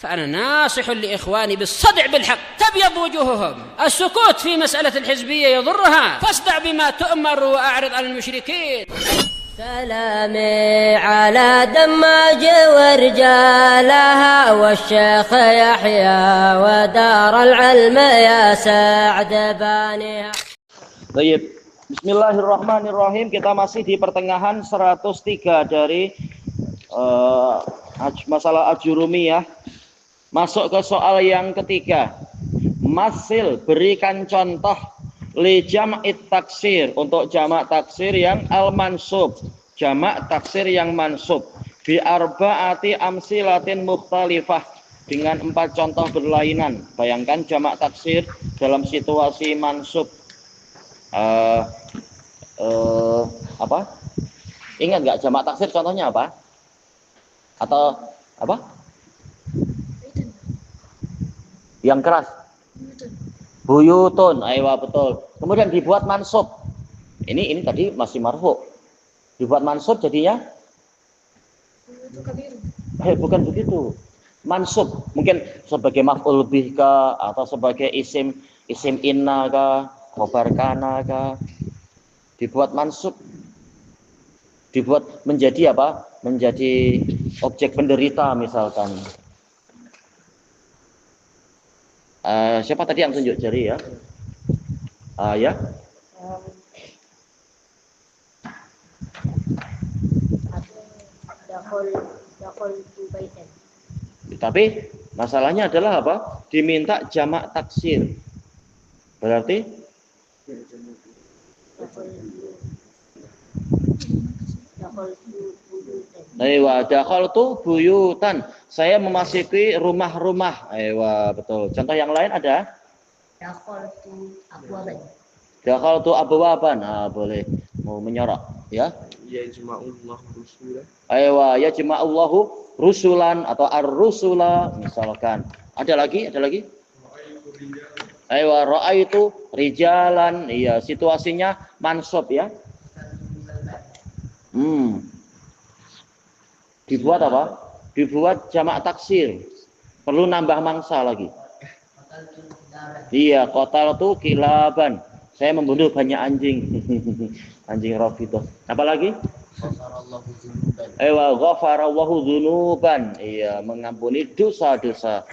فأنا ناصح لإخواني بالصدع بالحق تبيض وجوههم. السكوت في مسألة الحزبية يضرها، فاصدع بما تؤمر وأعرض عن المشركين. سلامي على دماج ورجالها والشيخ يحيى ودار العلم يا سعد بانيها. Baik, bismillahirrahmanirrahim. Kita masih di pertengahan 103 dari masalah Ajurumiyah. Masuk ke soal yang ketiga. Masil, berikan contoh li jam'it taksir, untuk jamak taksir yang al-mansub, jamak taksir yang mansub, bi arba'ati amsilatin mukhtalifah, dengan 4 contoh berlainan. Bayangkan jamak taksir dalam situasi mansub. Apa? Ingat nggak jamak taksir contohnya apa? Atau apa? Yang keras. Buyutun, aywa, betul. Kemudian dibuat mansub. Ini tadi masih marfu. Dibuat mansub jadinya? Bukan begitu. Mansub mungkin sebagai maf'ul bih kah, atau sebagai isim inna kah, khobar kana kah. Dibuat mansub. Dibuat menjadi apa? Menjadi objek penderita misalkan. Siapa tadi yang tunjuk jari ya? Ya. Tapi masalahnya adalah apa? Diminta jamak taksir. Berarti aywa, dakhaltu buyutan. Saya memasuki rumah-rumah. Aywa, betul. Contoh yang lain ada? Dakhaltu abwaban. Dakhaltu abwaban. Boleh. Mau menyorok, ya? Yajma'ullahu rusulan. Aywa, yajma'ullahu rusulan atau ar-rusula misalkan. Ada lagi? Aywa, ra'aitu rijalan. Iya, situasinya mansub ya. Dibuat apa? Dibuat jamak taksir. Perlu nambah mangsa lagi. Iya, qataltu kilaban. Saya membunuh banyak anjing. Anjing Rafidah. Apa lagi? Ewa, ghafarallahu dzunuban. Iya, mengampuni dosa-dosa.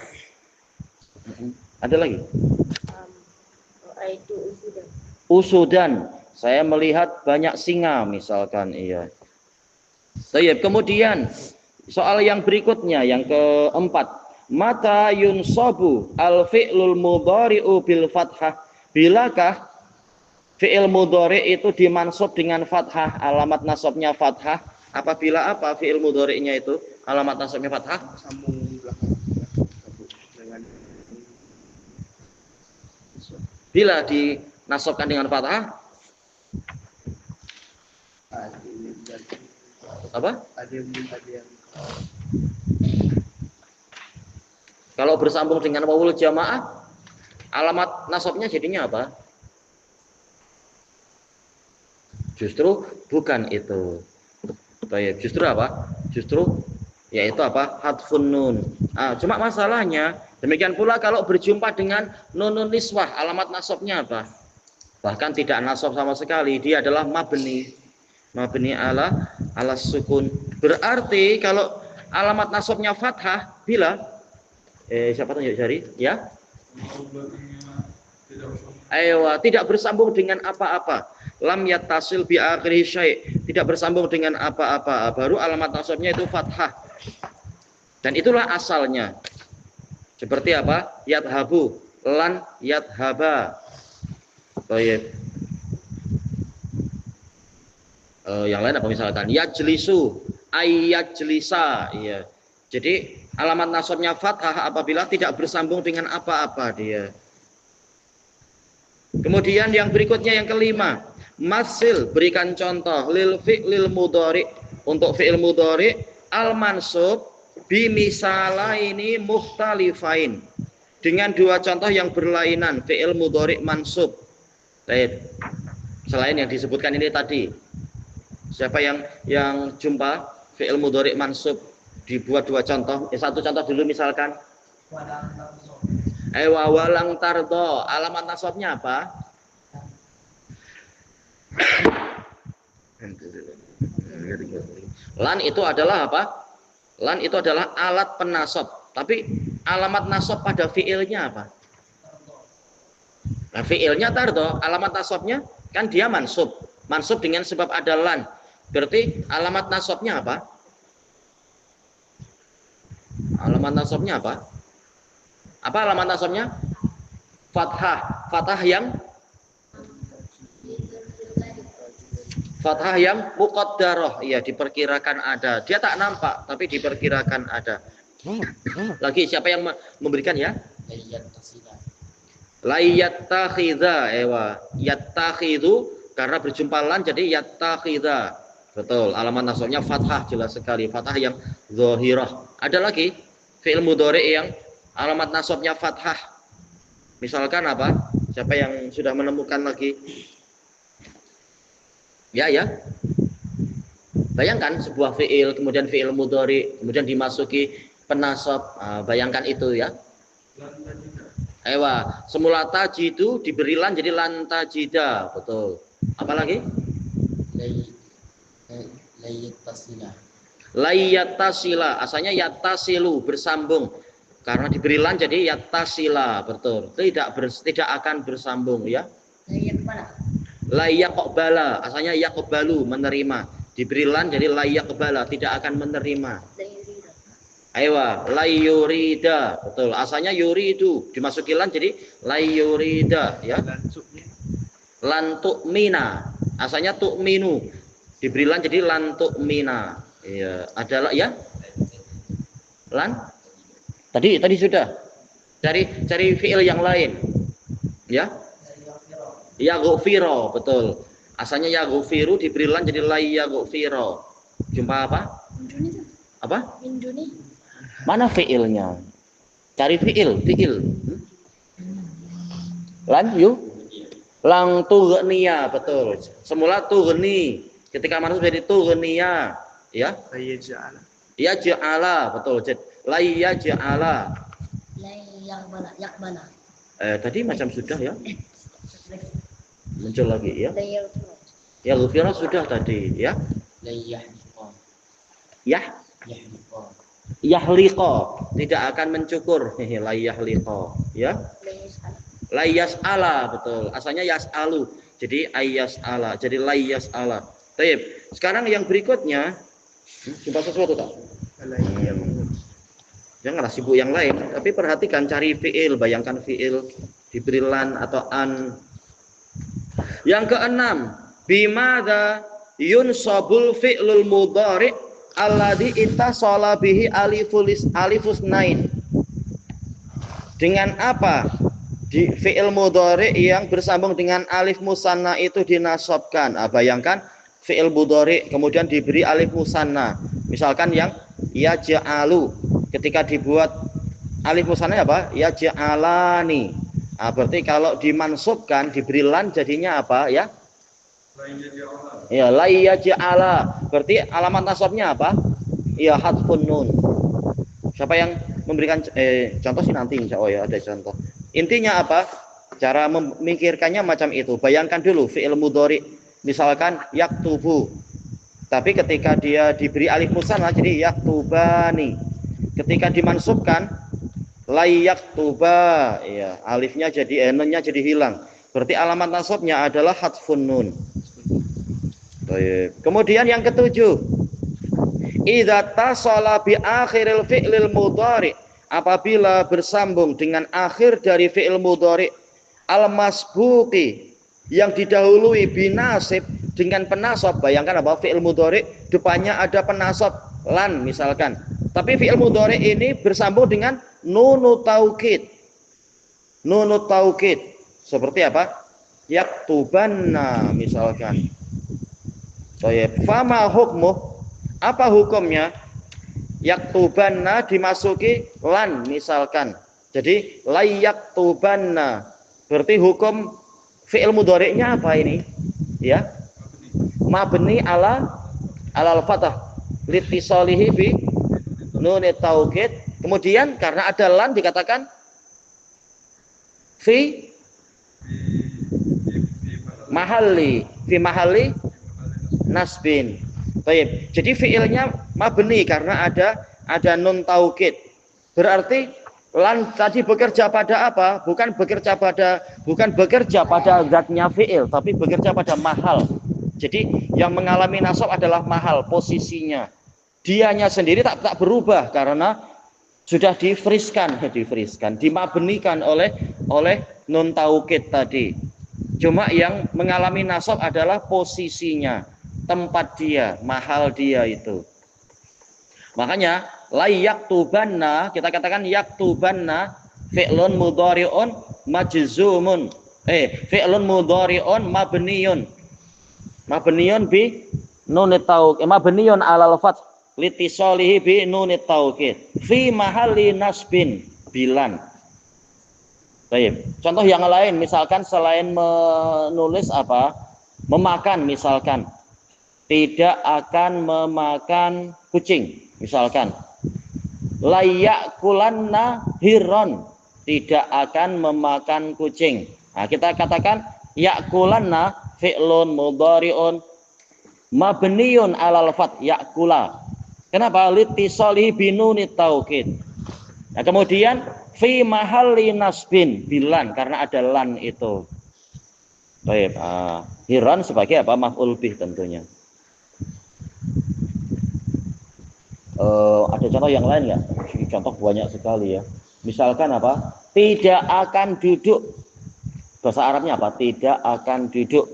Ada lagi? Usudan. Saya melihat banyak singa misalkan. Iya. Baik, kemudian soal yang berikutnya yang keempat, mata yunsabu al fi'lul mudhari'u bil fathah. Bilakah fi'il mudhari' itu dimansub dengan fathah, alamat nasabnya fathah? Apabila apa fi'il mudhari'nya itu alamat nasabnya fathah? Bila dinasabkan dengan fathah apa? Kalau bersambung dengan wawul jamaah, alamat nasabnya jadinya apa? Justru bukan itu. Baik, justru apa? Justru yaitu apa? Hadfun nun. Cuma masalahnya demikian pula kalau berjumpa dengan nunun niswah, alamat nasabnya apa? Bahkan tidak nasab sama sekali, dia adalah mabni ala sukun. Berarti kalau alamat nasabnya fathah, bila siapa tunjuk jari? Ya. Aywa, tidak bersambung dengan apa-apa. Lam yattasil bi akhiri syai', tidak bersambung dengan apa-apa. Baru alamat nasabnya itu fathah. Dan itulah asalnya. Seperti apa? Yadhabu, lan yadhaba. Baik. Yang lain apa misalkan yajlisu, ayyajlisa. Iya. Jadi alamat nasabnya fathah apabila tidak bersambung dengan apa-apa dia. Kemudian yang berikutnya yang kelima, masil, berikan contoh lil fi'lil mudhari', untuk fi'il mudhari' al mansub bi misalaini mukhtalifain, dengan 2 contoh yang berlainan, fi'il mudhari' mansub. Baik. Selain yang disebutkan ini tadi. Siapa yang jumpa fi'il mudhari' mansub dibuat 2 contoh? 1 contoh dulu misalkan. Walang tardo. Alamat nasabnya apa? Lan itu adalah apa? Lan itu adalah alat penasab. Tapi alamat nasab pada fiilnya apa? Nah, fiilnya tardo, alamat nasabnya kan dia mansub. Mansub dengan sebab ada lan. Berarti alamat nasabnya apa? Alamat nasabnya apa? Apa alamat nasabnya? Fathah. Fathah yang muqaddarah. Iya, diperkirakan ada. Dia tak nampak, tapi diperkirakan ada. Lagi siapa yang memberikan ya? Layattakhidha. Yattakhidhu karena berjumpa lan jadi yattakhidha. Betul. Alamat nasabnya fathah, jelas sekali. Fathah yang zahirah. Ada lagi fi'il mudhari' yang alamat nasabnya fathah. Misalkan apa? Siapa yang sudah menemukan lagi? Ya. Bayangkan sebuah fi'il, kemudian fi'il mudhari', kemudian dimasuki penasab. Bayangkan itu ya. Semula tajidu diberi lan jadi lan tajida. Betul. Apa lagi? Layyatasila. Asalnya yattasilu, bersambung. Karena diberi lan jadi yattasila. Betul. Tidak akan bersambung ya. Layyaqbala. Asalnya yaqbalu, menerima. Diberi lan jadi layyaqbala, tidak akan menerima. Layyurida. Betul. Asalnya yuridu, dimasuki lan jadi layyurida ya. Lan tu'mina. Asalnya tu'minu. Diberi lan jadi lan tu'mina. Iya, adalah ya. Lan. Tadi sudah. Cari fi'il yang lain. Ya. Yaghfiro, betul. Asalnya yaghfiru diberi lan jadi la yaghfiro. Jumpa apa? Apa? Mana fi'ilnya? Cari fi'il. Lan yuk. Lang tughniya, betul. Semula tughni. Ketika manusia jadi tughniya, ya. Ya ja'ala, betul. La yaj'ala. Tadi macam sudah ya. Muncul lagi ya. Ya ghufira sudah tadi ya. Yahliqa tidak akan mencukur. La yahliqa ya. La yas'ala, betul. Asalnya yas'alu. Jadi ayyas'ala. Jadi la yas'ala. Baik. Sekarang yang berikutnya jumpa sesuatu tak? Janganlah sibuk yang lain, tapi perhatikan cari fi'il, bayangkan fi'il diberi lan atau an. Yang keenam, bimadza yunsabul fi'lul mudhari' alladhi ittasala bihi alifus nain. Dengan apa di fi'il mudhari' yang bersambung dengan alif musanna itu dinasabkan? Bayangkan fi'il mudhari' kemudian diberi alif musanna. Misalkan yang yaj'alu, ketika dibuat alif musanna apa? Yaj'alani. Berarti kalau dimansubkan diberi lan jadinya apa ya? Ya, la yaj'ala. Berarti alamat nasabnya apa? Ya, hadfun nun. Siapa yang memberikan contoh sih nanti insya Allah ya ada contoh. Intinya apa? Cara memikirkannya macam itu. Bayangkan dulu fi'il mudhari, misalkan yaktubu. Tapi ketika dia diberi alif musanna jadi yaktubani. Ketika dimansubkan la yaktuba, ya, alifnya jadi nunnya jadi hilang. Berarti alamat nasabnya adalah hadfun nun. Kemudian yang ketujuh, idza tasala bi akhiril fi'lil mudhari, apabila bersambung dengan akhir dari fi'il mudhari al masbuqi yang didahului binasib dengan penasab. Bayangkan apa? Fi'il mudhari depannya ada penasab lan misalkan. Tapi fi'il mudhari ini bersambung dengan nunut taukid. Nunut taukid seperti apa? Yaktubanna misalkan. Fama hukmuh, apa hukumnya? Yaktubanna dimasuki lan misalkan. Jadi la yaktubanna. Berarti hukum fi'il mudhari'nya apa ini? Ya. Mabni al-fathah litisalihi bi nun taukid Kemudian karena ada lan dikatakan fi mahalli nasbin. Baik. Jadi fiilnya mabni karena ada nun taukid. Berarti lan tadi bekerja pada apa? Bukan bekerja pada zatnya fiil, tapi bekerja pada mahal. Jadi yang mengalami nasab adalah mahal, posisinya. Dianya sendiri tak berubah karena sudah difriskan, dimabnikan oleh nun taukid tadi. Cuma yang mengalami nasab adalah posisinya, tempat dia, mahal dia itu. Makanya la yaktubanna, kita katakan yaktubanna fi'lun mudhari'un majzumun. Fi'lun mudhari'un mabniyun bi nunit taukid, mabniyun alal fath litisalihi bi nunit taukid fi mahalli nasbin bilan. Baik. Contoh yang lain, misalkan selain menulis apa? Memakan, misalkan tidak akan memakan kucing, misalkan layak kulanna hiron, tidak akan memakan kucing. Nah, kita katakan yakulanna fi'lun mudhari'un mabniyun alal fath yakula. Kenapa? Litisalihi binunit taukid. Nah, kemudian fi mahalli nasbin bilan karena ada lan itu. Baik, hiron sebagai apa? Maf'ul bih tentunya. Ada contoh yang lain nggak? Contoh banyak sekali ya. Misalkan apa? Tidak akan duduk. Bahasa Arabnya apa? Tidak akan duduk.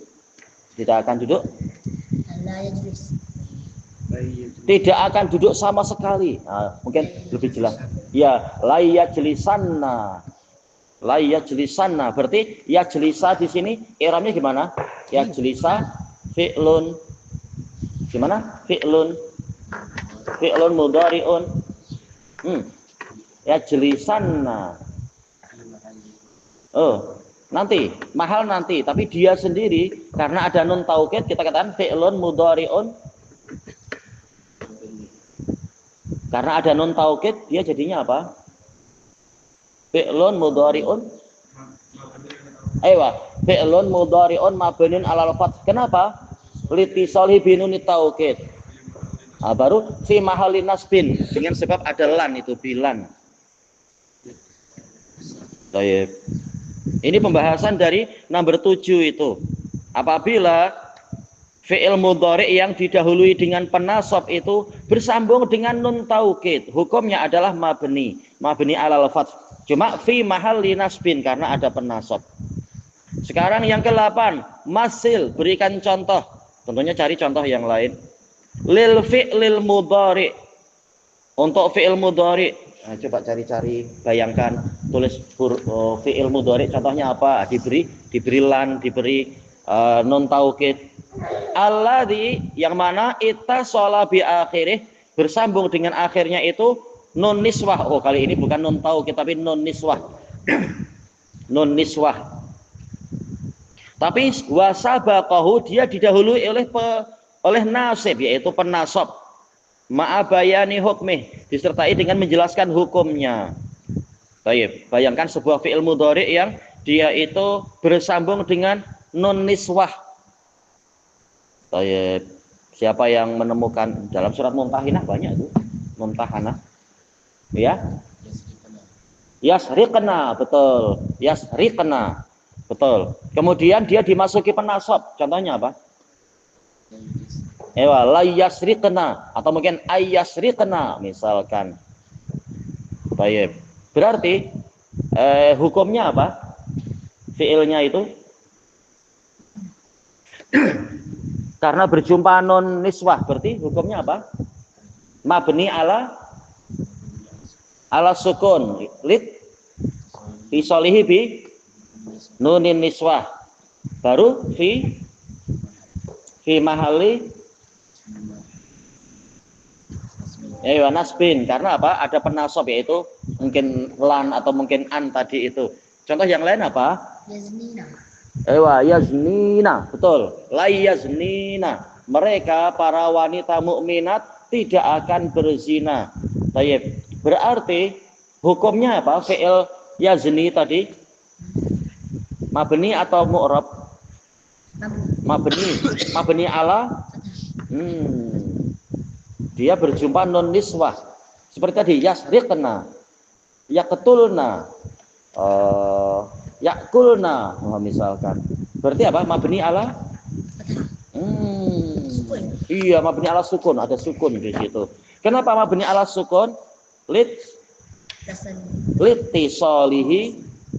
Tidak akan duduk. Tidak akan duduk sama sekali. Nah, mungkin lebih jelas. Ya, la yajlisanna. La yajlisanna. Berarti yajlisa di sini i'rabnya gimana? Yajlisa fi'lun. Gimana? Fi'lun mudhari'un. Yajlisanna. Nanti, mahal nanti, tapi dia sendiri karena ada nun taukid kita katakan fi'lun mudhari'un. Karena ada nun taukid dia jadinya apa? Fi'lun mudhari'un. Fi'lun mudhari'un mabniun 'alal fath. Kenapa? Litisalihi binunit taukid. Baru fi mahalli nasbin dengan sebab ada lan itu bilan. Baik. Ini pembahasan dari nomor 7 itu. Apabila fi'il mudhari' yang didahului dengan penasab itu bersambung dengan nun taukid, hukumnya adalah mabni 'alal fath. Cuma fi mahalli nasbin karena ada penasab. Sekarang yang ke-8, masil, berikan contoh. Tentunya cari contoh yang lain. Lil fi'lil mudhari'. Untuk fi'il mudhari', nah, coba cari-cari, bayangkan, tulis fi'il mudhari' contohnya apa? Diberi lan, diberi nun taukid. Alladzi yang mana ittasala bi akhirih bersambung dengan akhirnya itu nun niswah. Kali ini bukan nun taukid tapi nun niswah. Nun niswah. Tapi wasabaqahu dia didahului oleh nasib yaitu penasab. Ma'abayani hukmih disertai dengan menjelaskan hukumnya. Baik, bayangkan sebuah fi'il mudhari' yang dia itu bersambung dengan nun niswah. Baik, siapa yang menemukan dalam surat Mumtahinah banyak tuh. Mumtahanah. Ya? Yasriqna, betul. Yasriqna. Betul. Kemudian dia dimasuki penasab. Contohnya apa? La yasriqna atau mungkin ayyasriqna misalkan. Baik. Berarti hukumnya apa? Fiilnya itu karena berjumpa non niswah berarti hukumnya apa? Mabni ala sukun lit isolihi bi nunin niswah baru fi mahalli nasbin karena apa? Ada penasab yaitu mungkin lan atau mungkin an tadi itu. Contoh yang lain apa? Yaznina. Betul. La yaznina. Mereka para wanita mukminat tidak akan berzina. Baik. Berarti hukumnya apa? Fi'il yazni tadi mabni atau mu'rab? Mabni ala dia berjumpa non niswah. Seperti tadi yasriqna, yaqtulna, yakulna misalkan. Berarti apa? Mabni ala iya, mabni ala sukun, ada sukun di situ. Kenapa mabni ala sukun? Litisolihi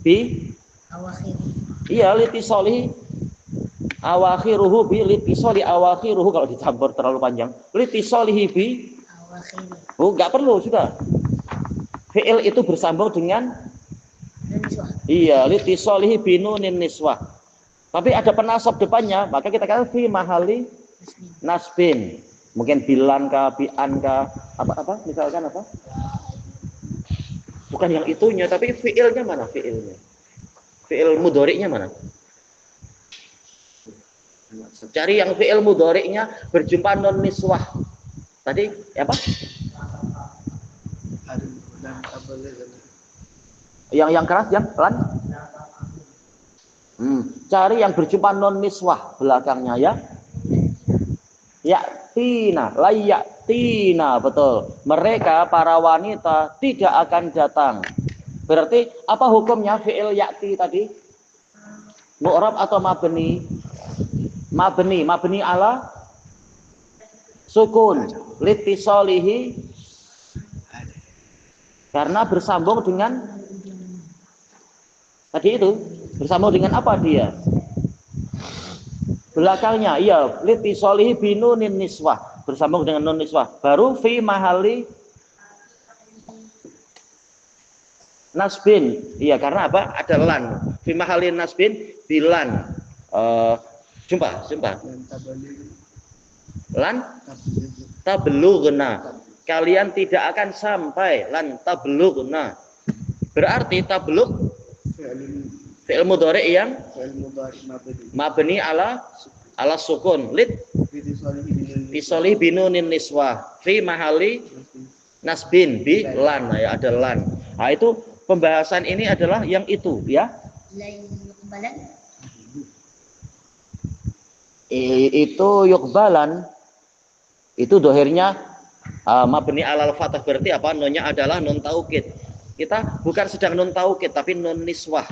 bi iya, litisolihi awakhiruhu bi litisoli awakhiruhu, kalau dicampur terlalu panjang. Litisolihi bi enggak perlu, sudah. Fi'il itu bersambung dengan iya, litisolihi bi nunin niswah. Tapi ada penasab depannya, maka kita katakan fi mahali nasbin. Mungkin bilan ka, bi'an ka, apa misalkan apa? Bukan yang itunya, tapi fi'ilnya mana fi'ilnya? Fi'il mudhari'nya mana? Cari yang fi'il mudhari'nya berjumpa non niswah. Tadi apa? Yang keras, yang lan? Cari yang berjumpa non niswah belakangnya ya. Yaktina, layaktina, betul. Mereka para wanita tidak akan datang. Berarti apa hukumnya fi'il yakti tadi? Mu'rab atau mabni? Mabni ala sukun, litisolihi, karena bersambung dengan tadi itu. Bersambung dengan apa dia? Belakangnya, iya, litisolihi binunin niswah, bersambung dengan nun niswah. Baru fi mahali nasbin, iya, karena apa? Ada lan. Fi mahali nasbin bilan. Jumpa. Lan tablugna. Kalian tidak akan sampai lan tablugna. Berarti tablug fi'il mudhari' yang mabni ala sukun litisolihi binunin niswah fi mahali nasbin bi lan, ya, ada lan. Nah, itu pembahasan ini adalah yang itu ya. Itu yukbalan, itu dohirnya mabni alal fathah, berarti apa? Nunnya adalah nun taukid. Kita bukan sedang nun taukid tapi nun niswah.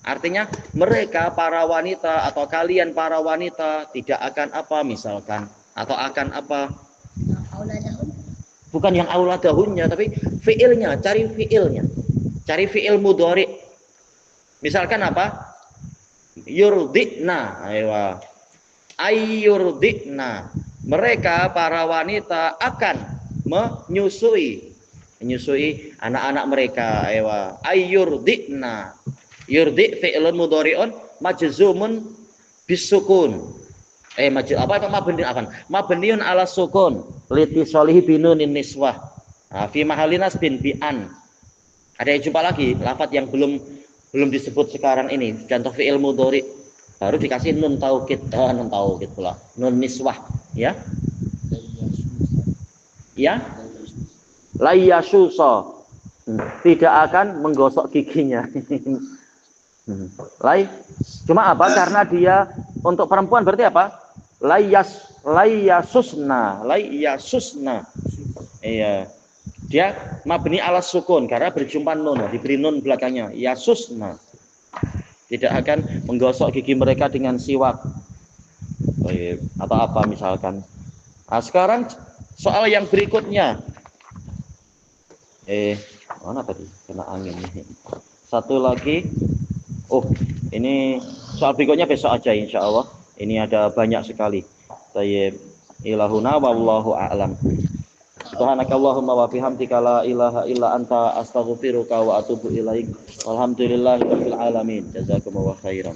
Artinya mereka para wanita atau kalian para wanita tidak akan apa misalkan, atau akan apa? Bukan yang auladahunnya tapi fiilnya, cari fiilnya. Cari fiil mudhari. Misalkan apa? Yurdikna, aywa. Ayyurdikna. Mereka para wanita akan menyusui anak-anak mereka, aywa. Ayyurdikna. Yurdi fi'lun mudhari'un majzumun bisukun. Mabniun ala sukun litisolihi binunin niswah. Fi mahali nasbin bi'an. Ada yang jumpa lagi lafaz yang belum disebut sekarang ini, contoh fi'il mudhari baru dikasih nun taukid, nun taukid pula, nun niswah, ya. Ya. Layyasusa. Tidak akan menggosok giginya. Cuma apa? Karena dia untuk perempuan berarti apa? Layyasusna. Iya. Dia mabni ala sukun karena berjumpa nun, diberi nun belakangnya. Yasusna. Tidak akan menggosok gigi mereka dengan siwak. Atau apa misalkan. Nah, sekarang soal yang berikutnya. Mana tadi? Kena angin. Satu lagi. Oh, ini soal berikutnya besok aja insya Allah. Ini ada banyak sekali. Tayyib. Ilahuna wallahu a'lam. Subhanakallahumma wa bihamdika la ilaha illa anta astaghfiruka wa atubu ilaik. Walhamdulillahirabbil alamin. Jazakumullahu khairan.